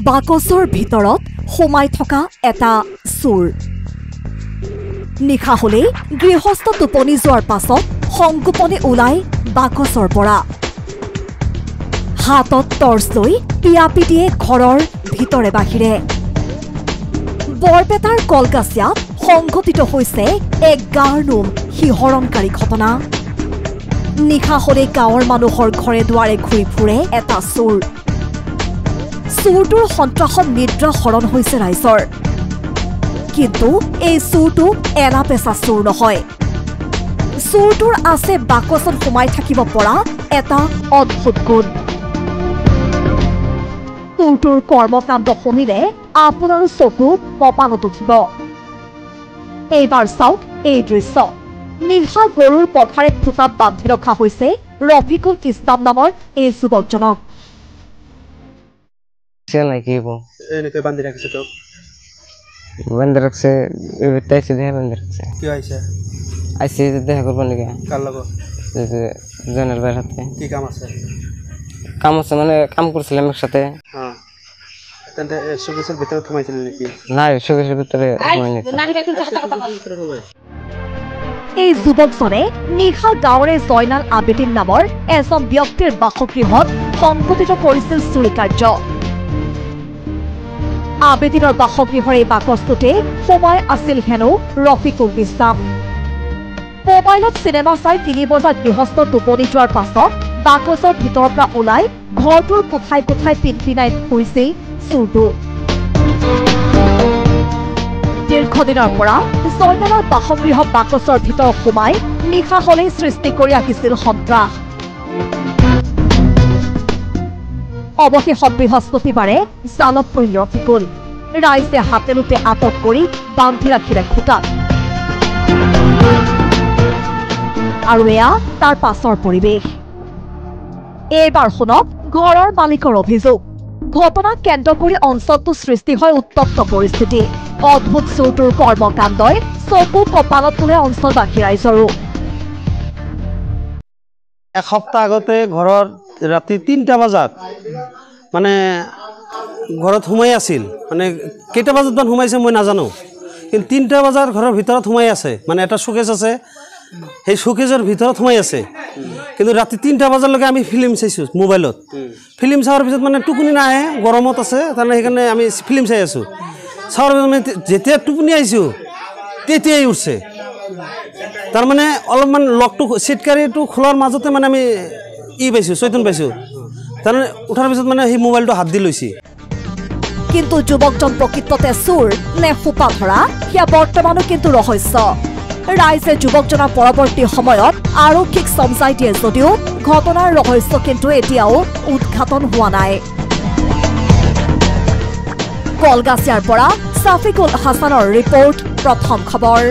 বাকচৰ ভিতৰত সোমাই থকা এটা চোৰ নিশা হলেই গৃহস্থ টোপনি যোৱাৰ পাছত সংগোপনে ওলাই বাকচৰ পৰা হাতত টৰ্চ লৈ পিয়াপি দিয়ে ঘৰৰ ভিতৰে বাহিৰে বৰপেটাৰ কলকাছিয়াত সংঘটিত হৈছে এক গাঁৰনোম শিহৰণকাৰী ঘটনা নিশা হলে গাঁৱৰ মানুহৰ ঘৰে দুৱাৰে ঘূৰি ফুৰে এটা চোৰ চোৰটোৰ সন্ত্ৰাসত নিদ্ৰা হৰণ হৈছে ৰাইজৰ কিন্তু এই চোৰটো এলা পেচা চোৰ নহয় চোৰটোৰ আছে বাকচত সোমাই থাকিব পৰা এটা অদ্ভুত গুণ চোৰটোৰ কৰ্মকাণ্ড শুনিলে আপোনাৰ চকু কপালত উঠিব এইবাৰ চাওক এই দৃশ্য নিশা গৰুৰ পথাৰে খুঁটাত বান্ধি ৰখা হৈছে ৰফিকুল ইছলাম নামৰ এই যুৱকজনক बंद रख से टैक्सी दे बंद रख से क्यों ऐसे দেখা করব নাকি কার লাগো জনের বাইরে হাতে কি কাম আছে মানে কাম করছিলাম একসাথে হ্যাঁ তন্তে শোকেসের ভিতরে থমাইছিল নাকি না শোকেসের ভিতরে থমাইনি এই যুৱকজনে নিশা গাঁৱৰে জয়নাল আবেদিন নামৰ এজন ব্যক্তিৰ বাসগৃহত সংঘটিত কৰিছিল চুৰি কাৰ্য আবেদিনৰ বাসগৃহৰ এই বাকচটোতে সোমাই আছিল হেনো ৰফিকুল ইছলাম মোবাইলত চিনেমা চাই 3 বজাত গৃহস্থ টোপনি যোৱাৰ পাছত বাকচৰ ভিতৰৰ পৰা ওলাই ঘৰটোৰ কোঠাই কোঠাই পিনপিনাই ফুৰিছে চোৰটো দীৰ্ঘদিনৰ পৰা জয়নালৰ বাসগৃহ বাকচৰ ভিতৰত সোমাই নিশা হলেই সৃষ্টি কৰি ৰাখিছিল সন্ত্ৰাস অৱশেষত বৃহস্পতিবাৰে জালত পৰিল ৰফিকুল ৰাইজে হাতেলোতে আটক কৰি বান্ধি ৰাখিলে খুটাত আৰু এয়া তাৰ পাছৰ পৰিৱেশ এইবাৰ শুনক ঘৰৰ মালিকৰ অভিযোগ ঘটনাক কেন্দ্ৰ কৰি অঞ্চলটো সৃষ্টি হয় উত্তপ্ত পৰিস্থিতি অদ্ভুত চোৰটোৰ কৰ্মকাণ্ডই চকু কপালত তুলে অঞ্চলবাসী ৰাইজৰো এসপ্তাহ আগতে ঘৰৰ ৰাতি 3টা বজাত মানে ঘৰত সোমাই আছিল মানে কেইটা বজাত সোমাইছে মই নাজানো কিন্তু 3টা বজাত ঘৰৰ ভিতৰত সোমাই আছে মানে এটা শোকেস আছে সেই শোকেসৰ ভিতৰত সোমাই আছে কিন্তু ৰাতি 3টা বজালৈকে আমি ফিল্ম চাইছো মোবাইলত ফিল্ম চাওয়াৰ পিছত মানে টুকুনি নাহে গৰমত আছে তাৰমানে সেইকাৰণে আমি ফিল্ম চাই আছো চাওয়াৰ পিছত মানে যেতিয়া টুকুনি আহিছো তেতিয়াই উঠছে তাৰমানে অলপমান লকটো সিটকাৰীটো খোলাৰ মাজতে মানে আমি পাইছো চৈতন পাইছো তাৰমানে উঠাৰ পিছত মানে সেই মোবাইলটো হাত দি লৈছি কিন্তু যুৱকজন প্ৰকৃততে চোৰ নে ফুপা ধৰা সেয়া বৰ্তমানো কিন্তু ৰহস্য ৰাইজে যুৱকজনৰ পৰৱৰ্তী সময়ত আৰক্ষীক সমজাই দিয়ে যদিও ঘটনাৰ ৰহস্য কিন্তু এতিয়াও উদ্ঘাটন হোৱা নাই কলগাছিয়াৰ পৰা সাফিকুল হাছানৰ ৰিপৰ্ট প্ৰথম খবৰ